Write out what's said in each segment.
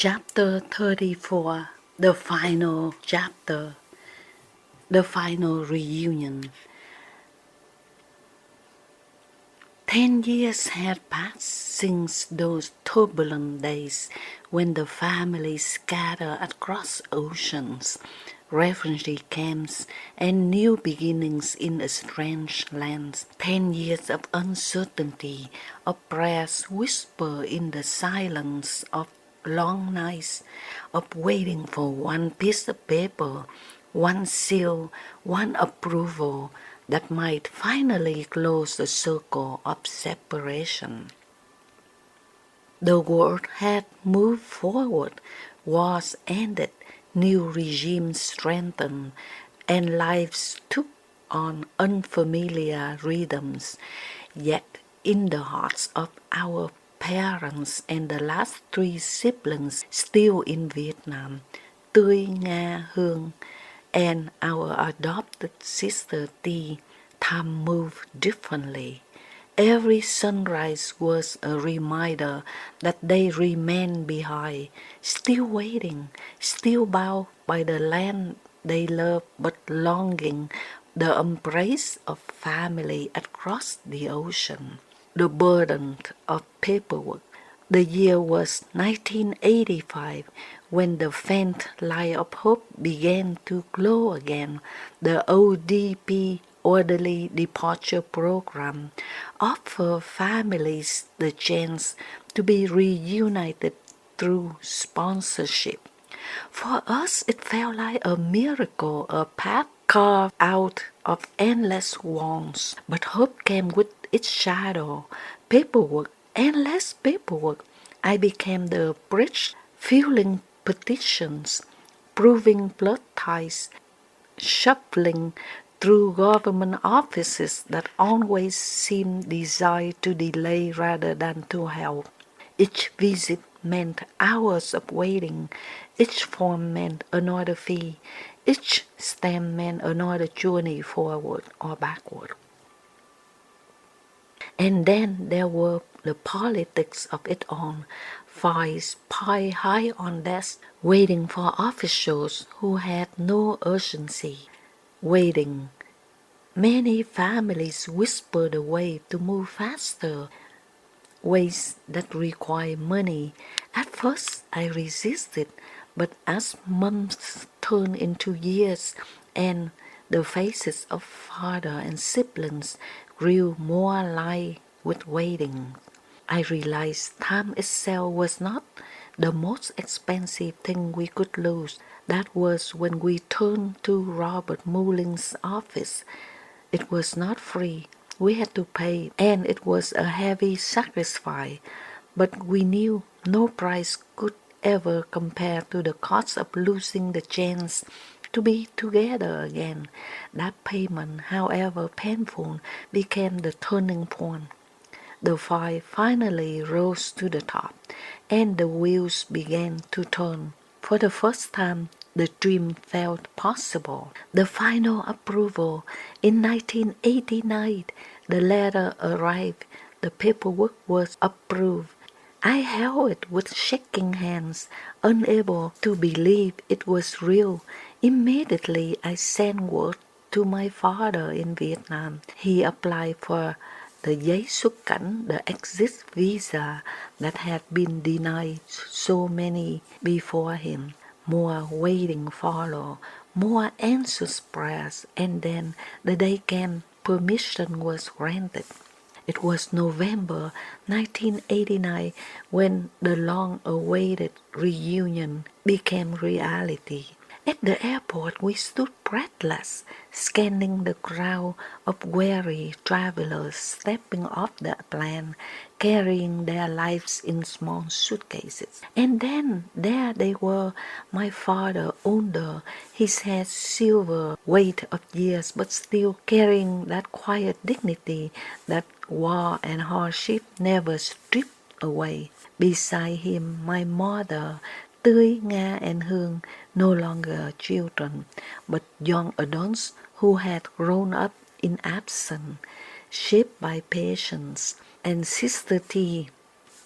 Chapter 34, the final chapter, the final reunion. 10 years had passed since those turbulent days when the family scattered across oceans, refugee camps, and new beginnings in a strange land. 10 years of uncertainty, of prayers whispered in the silence of long nights, of waiting for one piece of paper, one seal, one approval that might finally close the circle of separation. The world had moved forward, wars ended, new regimes strengthened, and lives took on unfamiliar rhythms. Yet in the hearts of our parents and the last 3 siblings still in Vietnam, Tuoi, Nga, Hương, and our adopted sister T, time moved differently. Every sunrise was a reminder that they remained behind, still waiting, still bound by the land they loved but longing the embrace of family across the ocean. The burden of paperwork. The year was 1985 when the faint light of hope began to glow again. The ODP Orderly Departure Program offered families the chance to be reunited through sponsorship. For us, it felt like a miracle, a path carved out of endless walls. But hope came with its shadow, paperwork, endless paperwork. I became the bridge, filling petitions, proving blood ties, shuffling through government offices that always seemed designed to delay rather than to help. Each visit meant hours of waiting, each form meant another fee, each stamp meant another journey forward or backward. And then there were the politics of it all, files piled high on desks, waiting for officials who had no urgency. Waiting. Many families whispered a way to move faster, ways that require money. At first I resisted, but as months turned into years and the faces of father and siblings grew more alive with waiting, I realized time itself was not the most expensive thing we could lose. That was when we turned to Robert Mulling's office. It was not free. We had to pay, and it was a heavy sacrifice, but we knew no price could ever compare to the cost of losing the chance to be together again. That payment, however painful, became the turning point. The fire finally rose to the top, and the wheels began to turn. For the first time, the dream felt possible. The final approval in 1989, the letter arrived, the paperwork was approved. I held it with shaking hands, unable to believe it was real. Immediately I sent word to my father in Vietnam. He applied for the giấy xuất cảnh, the exit visa that had been denied so many before him. More waiting followed, more anxious prayers, and then the day came, permission was granted. It was November 1989 when the long-awaited reunion became reality. At the airport, we stood breathless, scanning the crowd of weary travelers stepping off the plane, carrying their lives in small suitcases. And then there they were, my father, older, his head silver, weight of years, but still carrying that quiet dignity that war and hardship never stripped away. Beside him, my mother, Tuoi, Nga, and Hương, no longer children, but young adults who had grown up in absence, shaped by patience, and Sister T,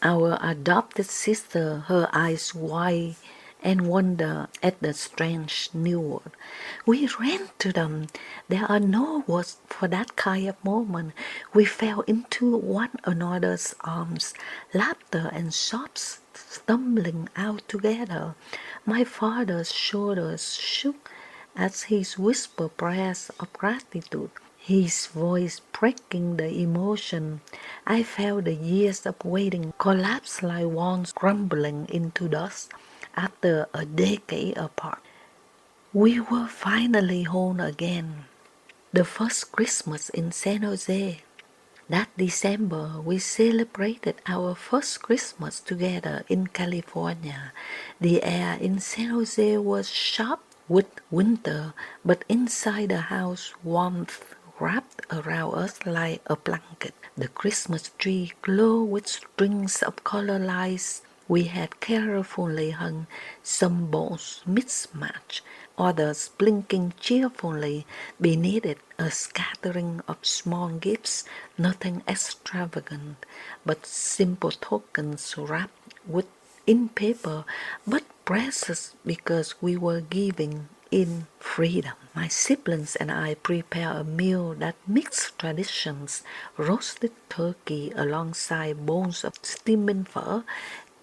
Our adopted sister, her eyes wide and wonder at the strange new world. We ran to them. There are no words for that kind of moment. We fell into one another's arms, laughter and sobs stumbling out together. My father's shoulders shook as he whispered prayers of gratitude, his voice breaking the emotion. I felt the years of waiting collapse like walls crumbling into dust after a decade apart. We were finally home again. The first Christmas in San Jose. That December, we celebrated our first Christmas together in California. The air in San Jose was sharp with winter, but inside the house, warmth wrapped around us like a blanket. The Christmas tree glowed with strings of color lights we had carefully hung, some bolts mismatched, others blinking cheerfully. Beneath it, a scattering of small gifts, nothing extravagant, but simple tokens wrapped in paper, but precious because we were giving in freedom. My siblings and I prepared a meal that mixed traditions, roasted turkey alongside bowls of steaming pho,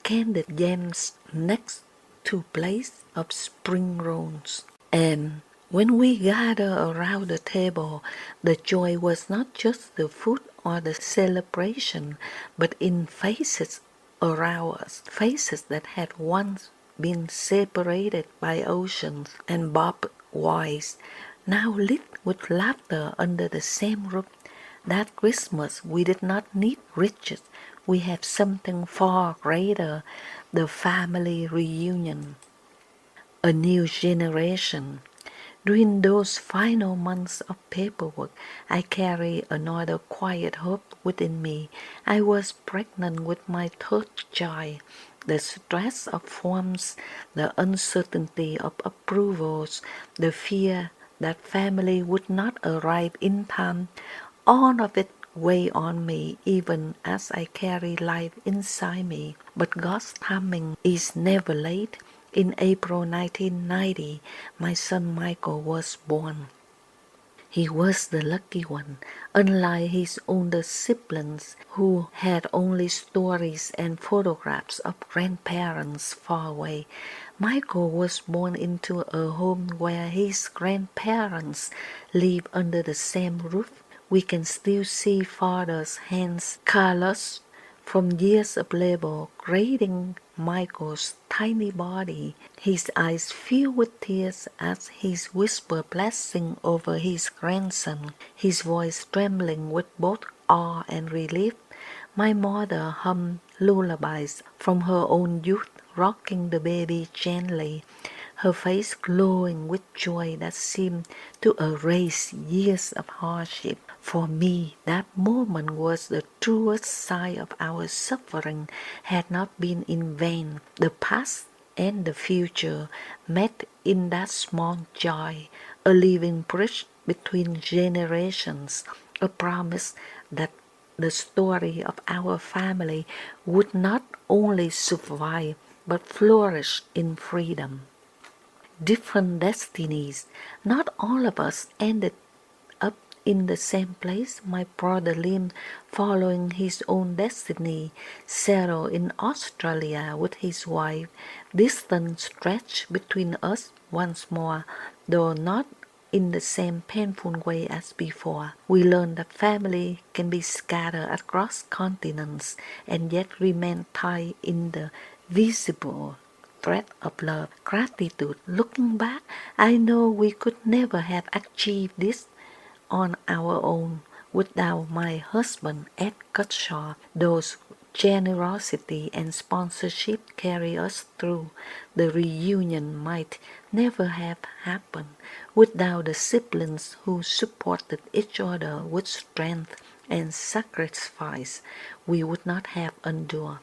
candied yams next to plates of spring rolls. And when we gathered around the table, the joy was not just the food or the celebration, but in faces around us, faces that had once been separated by oceans and barbed wires, now lit with laughter under the same roof. That Christmas we did not need riches, we had something far greater, the family reunion. A new generation. During those final months of paperwork, I carried another quiet hope within me. I was pregnant with my third child. The stress of forms, the uncertainty of approvals, the fear that family would not arrive in time, all of it weighed on me even as I carry life inside me. But God's timing is never late. In April 1990, my son Michael was born. He was the lucky one, unlike his older siblings who had only stories and photographs of grandparents far away. Michael was born into a home where his grandparents lived under the same roof. We can still see father's hands calloused from years of labor grazing Michael's tiny body, his eyes filled with tears as he whispered blessing over his grandson, his voice trembling with both awe and relief. My mother hummed lullabies from her own youth, rocking the baby gently, her face glowing with joy that seemed to erase years of hardship. For me, that moment was the truest sign of our suffering had not been in vain. The past and the future met in that small joy, a living bridge between generations, a promise that the story of our family would not only survive but flourish in freedom. Different destinies. Not all of us ended up in the same place. My brother Lim, following his own destiny, settled in Australia with his wife. Distance stretched between us once more, though not in the same painful way as before. We learned that family can be scattered across continents and yet remain tied in the visible thread of love, gratitude. Looking back, I know we could never have achieved this on our own without my husband Ed Cutshaw. Those generosity and sponsorship carry us through. The reunion might never have happened without the siblings who supported each other with strength and sacrifice we would not have endured.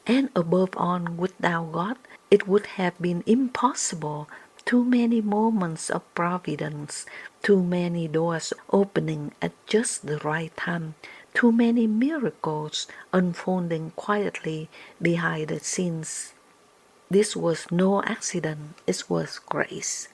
And above all, without God, it would have been impossible. Too many moments of providence, too many doors opening at just the right time, Too many miracles unfolding quietly behind the scenes. This was no accident, it was grace.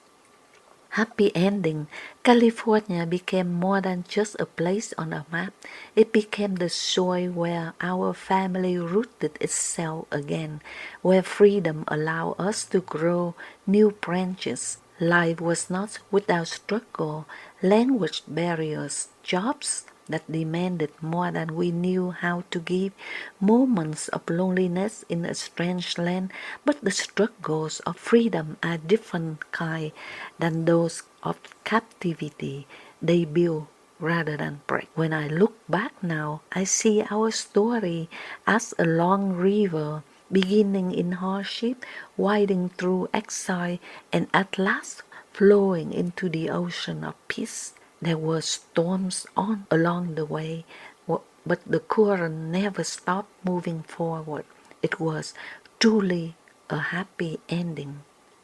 Happy ending. California became more than just a place on a map. It became the soil where our family rooted itself again, where freedom allowed us to grow new branches. Life was not without struggle, language barriers, jobs that demanded more than we knew how to give, moments of loneliness in a strange land, but the struggles of freedom are different kind than those of captivity. They build rather than break. When I look back now, I see our story as a long river, beginning in hardship, winding through exile, and at last flowing into the ocean of peace. There were storms on along the way, but the current never stopped moving forward. It was truly a happy ending,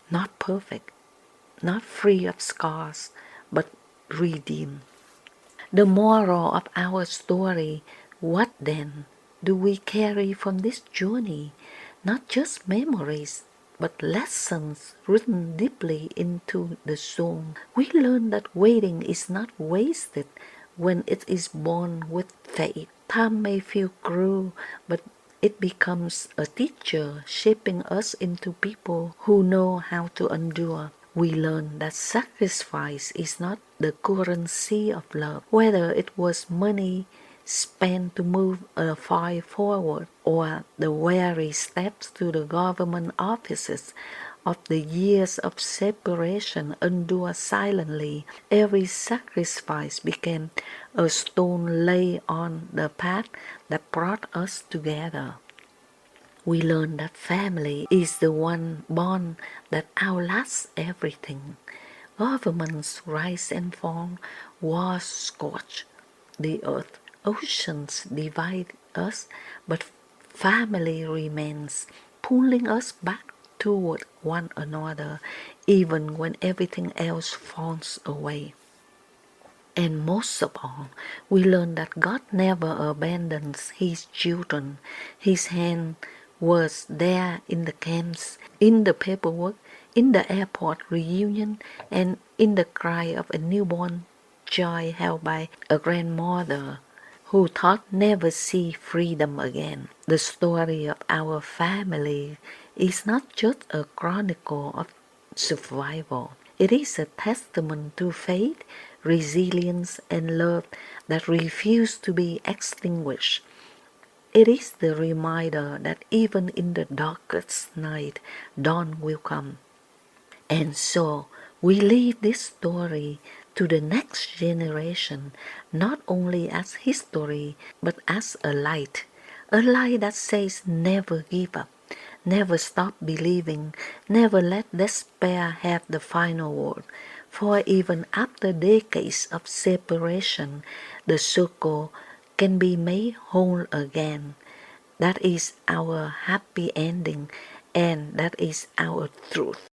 not perfect, not free of scars, but redeemed. The moral of our story, what then do we carry from this journey? Not just memories, but lessons written deeply into the soul. We learn that waiting is not wasted when it is born with faith. Time may feel cruel, but it becomes a teacher, shaping us into people who know how to endure. We learn that sacrifice is not the currency of love, whether it was money spent to move a fight forward or the weary steps to the government offices of the years of separation endured silently. Every sacrifice became a stone laid on the path that brought us together. We learn that family is the one bond that outlasts everything. Governments rise and fall, wars scorch the earth, oceans divide us, but family remains, pulling us back toward one another, even when everything else falls away. And most of all, we learn that God never abandons His children. His hand was there in the camps, in the paperwork, in the airport reunion, and in the cry of a newborn child held by a grandmother who thought never see freedom again. The story of our family is not just a chronicle of survival. It is a testament to faith, resilience, and love that refuse to be extinguished. It is the reminder that even in the darkest night, dawn will come. And so we leave this story to the next generation, not only as history, but as a light that says never give up, never stop believing, never let despair have the final word. For even after decades of separation, the circle can be made whole again. That is our happy ending, and that is our truth.